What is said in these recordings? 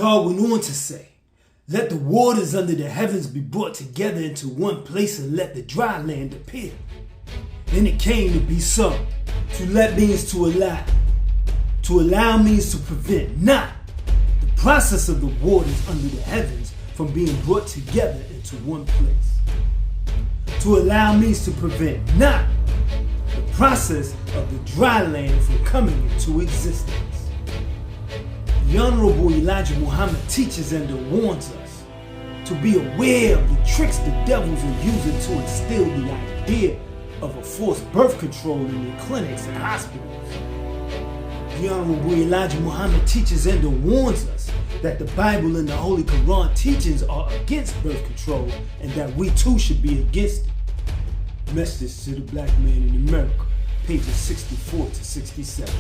God went on to say, "Let the waters under the heavens be brought together into one place and let the dry land appear." Then it came to be so. To let means to allow. To allow means to prevent, not the process of the waters under the heavens from being brought together into one place. To allow means to prevent, not the process of the dry land from coming into existence. The Honorable Elijah Muhammad teaches and warns us to be aware of the tricks the devils are using to instill the idea of a forced birth control in their clinics and hospitals. The Honorable Elijah Muhammad teaches and warns us that the Bible and the Holy Quran teachings are against birth control and that we too should be against it. Message to the Black Man in America, pages 64 to 67.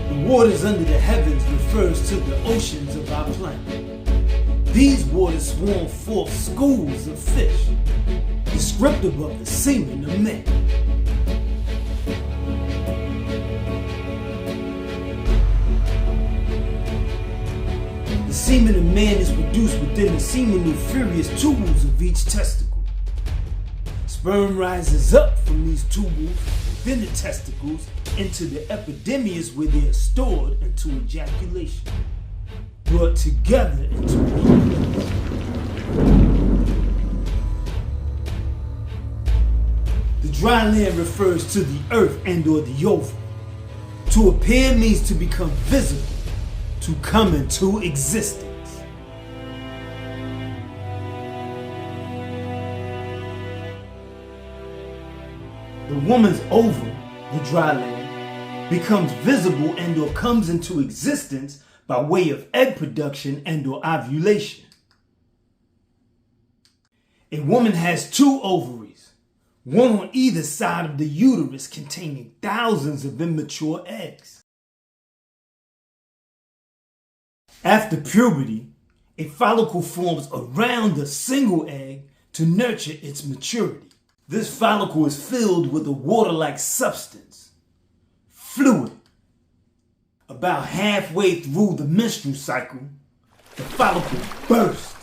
The waters under the heavens refers to the oceans of our planet. These waters swarm forth schools of fish, descriptive of the semen of men. The semen of man is produced within the seminiferous tubules of each testicle. Sperm rises up from these tubules within the testicles into the epidermis where they are stored until ejaculation, brought together into one. The dry land refers to the earth and or the ovum. To appear means to become visible, to come into existence. The woman's ovum, the dry land, becomes visible and or comes into existence by way of egg production and or ovulation. A woman has 2 ovaries, one on either side of the uterus, containing thousands of immature eggs. After puberty, a follicle forms around a single egg to nurture its maturity. This follicle is filled with a water-like substance, fluid. About halfway through the menstrual cycle, the follicle bursts,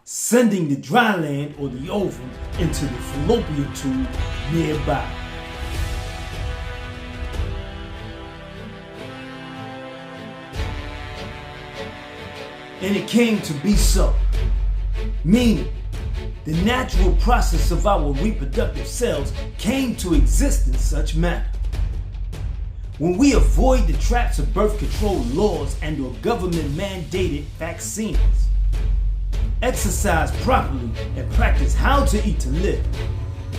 sending the dry land or the ovum into the fallopian tube nearby. And it came to be so, meaning the natural process of our reproductive cells came to exist in such manner. When we avoid the traps of birth control laws and or government mandated vaccines, exercise properly and practice how to eat to live,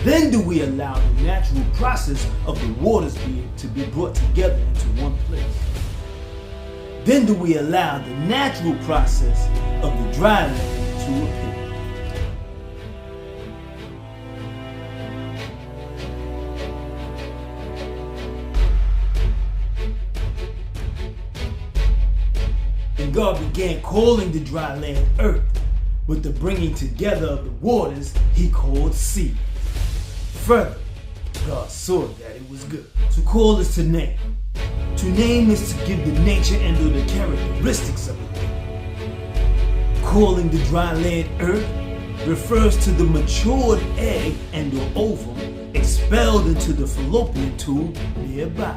then do we allow the natural process of the waters to be brought together into one place. Then do we allow the natural process of the dry land to appear. And God began calling the dry land earth, but the bringing together of the waters he called sea. Further, God saw that it was good. To call is to name. To name is to give the nature and or the characteristics of a thing. Calling the dry land earth refers to the matured egg and or ovum expelled into the fallopian tube nearby.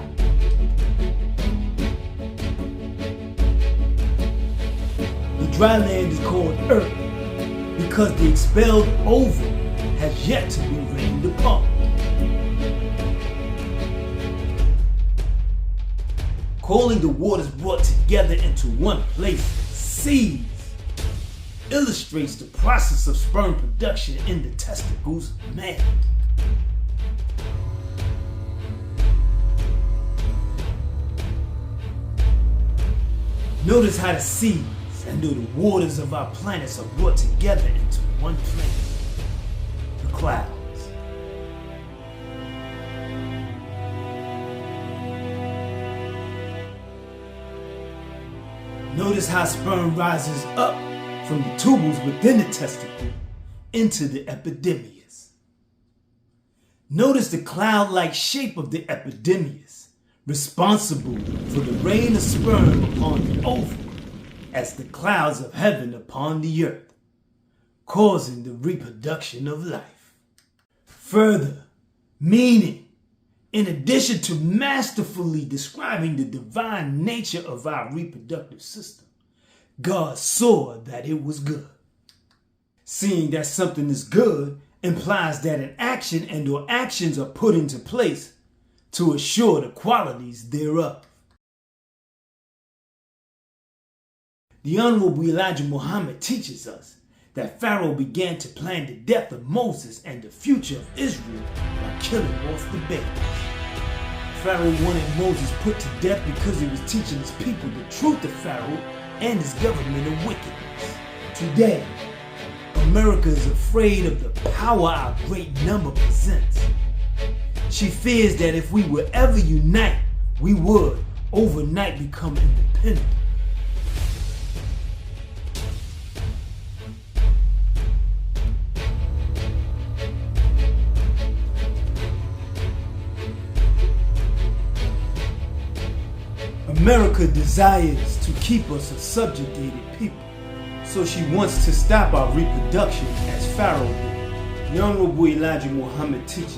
The dry land is called earth because the expelled ovum has yet to be rained upon. Calling the waters brought together into one place, seas, illustrates the process of sperm production in the testicles of man. Notice how the seas and the waters of our planets are brought together into one place, the clouds. Notice how sperm rises up from the tubules within the testicle into the epidermis. Notice the cloud-like shape of the epidermis, responsible for the rain of sperm upon the ovum, as the clouds of heaven upon the earth, causing the reproduction of life. Further, meaning, in addition to masterfully describing the divine nature of our reproductive system, God saw that it was good. Seeing that something is good implies that an action and or actions are put into place to assure the qualities thereof. The Honorable Elijah Muhammad teaches us that Pharaoh began to plan the death of Moses and the future of Israel by killing off the babies. Pharaoh wanted Moses put to death because he was teaching his people the truth of Pharaoh and his government of wickedness. Today, America is afraid of the power our great number presents. She fears that if we would ever unite, we would overnight become independent. America desires to keep us a subjugated people, so she wants to stop our reproduction as Pharaoh did. The Honorable Elijah Muhammad teaches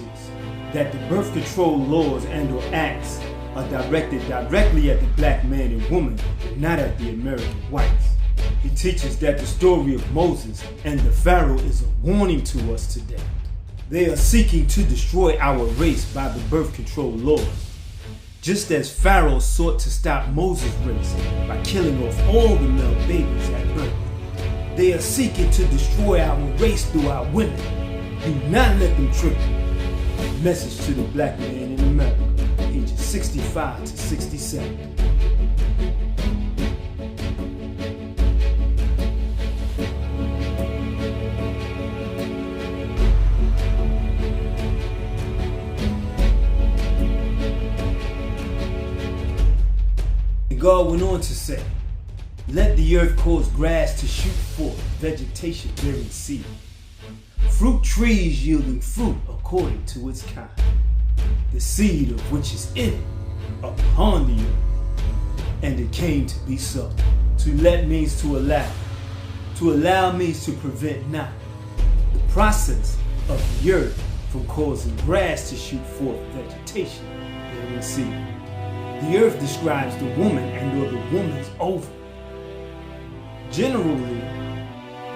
that the birth control laws and or acts are directed directly at the black man and woman, not at the American whites. He teaches that the story of Moses and the Pharaoh is a warning to us today. They are seeking to destroy our race by the birth control laws, just as Pharaoh sought to stop Moses' race by killing off all the male babies at birth. They are seeking to destroy our race through our women. Do not let them trick you. Message to the black man in America, ages 65 to 67. God went on to say, let the earth cause grass to shoot forth, vegetation bearing seed, fruit trees yielding fruit according to its kind, the seed of which is in it, upon the earth. And it came to be so. To let means to allow. To allow means to prevent not. The process of the earth from causing grass to shoot forth vegetation bearing seed. The earth describes the woman and or the woman's ovum. Generally,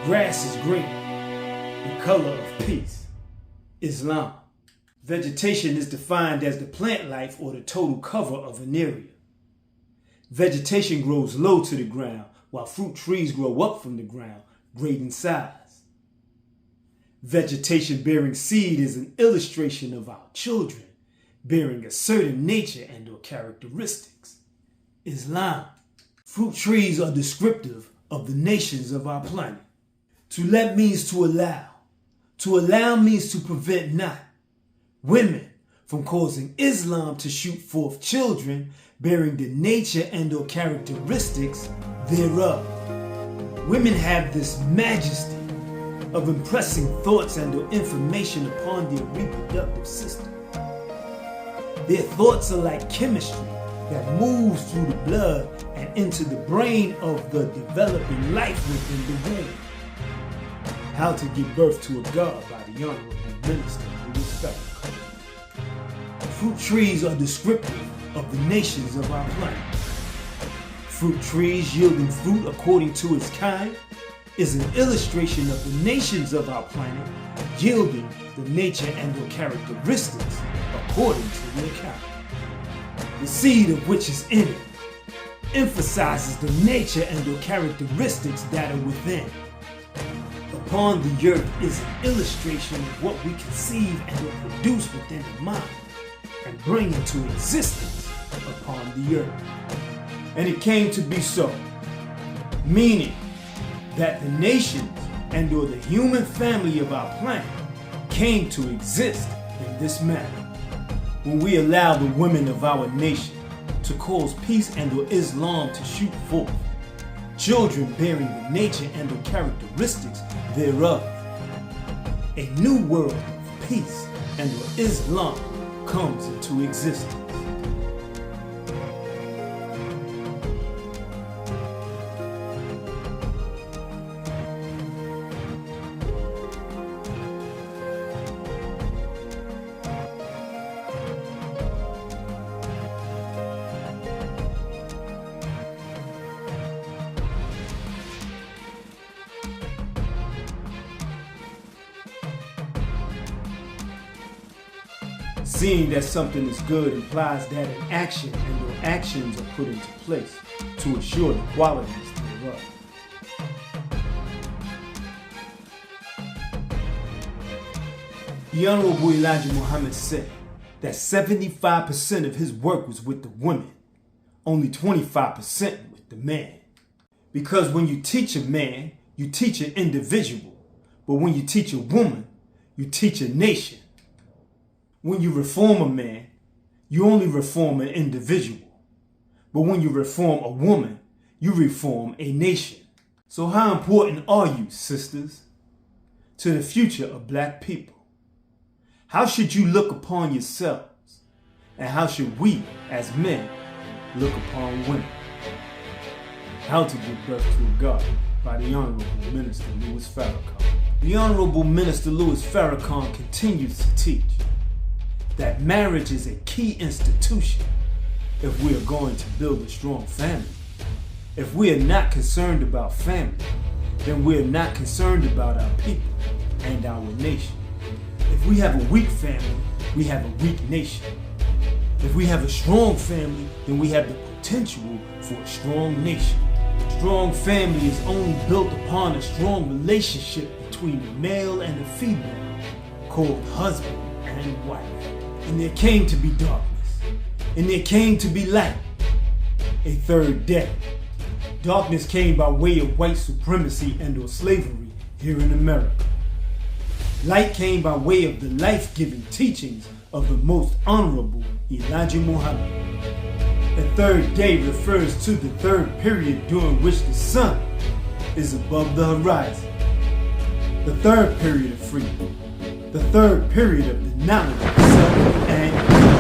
grass is green, the color of peace. Islam. Vegetation is defined as the plant life or the total cover of an area. Vegetation grows low to the ground, while fruit trees grow up from the ground, great in size. Vegetation bearing seed is an illustration of our children bearing a certain nature and or characteristics. Islam. Fruit trees are descriptive of the nations of our planet. To let means to allow. To allow means to prevent not. Women, from causing Islam to shoot forth children bearing the nature and or characteristics thereof. Women have this majesty of impressing thoughts and or information upon their reproductive system. Their thoughts are like chemistry that moves through the blood and into the brain of the developing life within the womb. How to give birth to a God by the Honorable Minister Louis Farrakhan. Fruit trees are descriptive of the nations of our planet. Fruit trees yielding fruit according to its kind is an illustration of the nations of our planet yielding the nature and the characteristics according to their kind. The seed of which is in it emphasizes the nature and the characteristics that are within. Upon the earth is an illustration of what we conceive and will produce within the mind and bring into existence upon the earth. And it came to be so, meaning that the nations and or the human family of our planet came to exist in this manner. When we allow the women of our nation to cause peace and or Islam to shoot forth children bearing the nature and the characteristics thereof, a new world of peace and Islam comes into existence. Seeing that something is good implies that an action and/or actions are put into place to assure the qualities thereof. The Honorable Elijah Muhammad said that 75% of his work was with the women, only 25% with the man. Because when you teach a man, you teach an individual, but when you teach a woman, you teach a nation. When you reform a man, you only reform an individual. But when you reform a woman, you reform a nation. So how important are you, sisters, to the future of black people? How should you look upon yourselves? And how should we, as men, look upon women? How to Give Birth to a God by the Honorable Minister Louis Farrakhan. The Honorable Minister Louis Farrakhan continues to teach that marriage is a key institution if we are going to build a strong family. If we are not concerned about family, then we are not concerned about our people and our nation. If we have a weak family, we have a weak nation. If we have a strong family, then we have the potential for a strong nation. A strong family is only built upon a strong relationship between the male and the female, called husband and wife. And there came to be darkness, and there came to be light, a third day. Darkness came by way of white supremacy and/or slavery here in America. Light came by way of the life-giving teachings of the most honorable Elijah Muhammad. The third day refers to the third period during which the sun is above the horizon. The third period of freedom. The third period of the knowledge of self and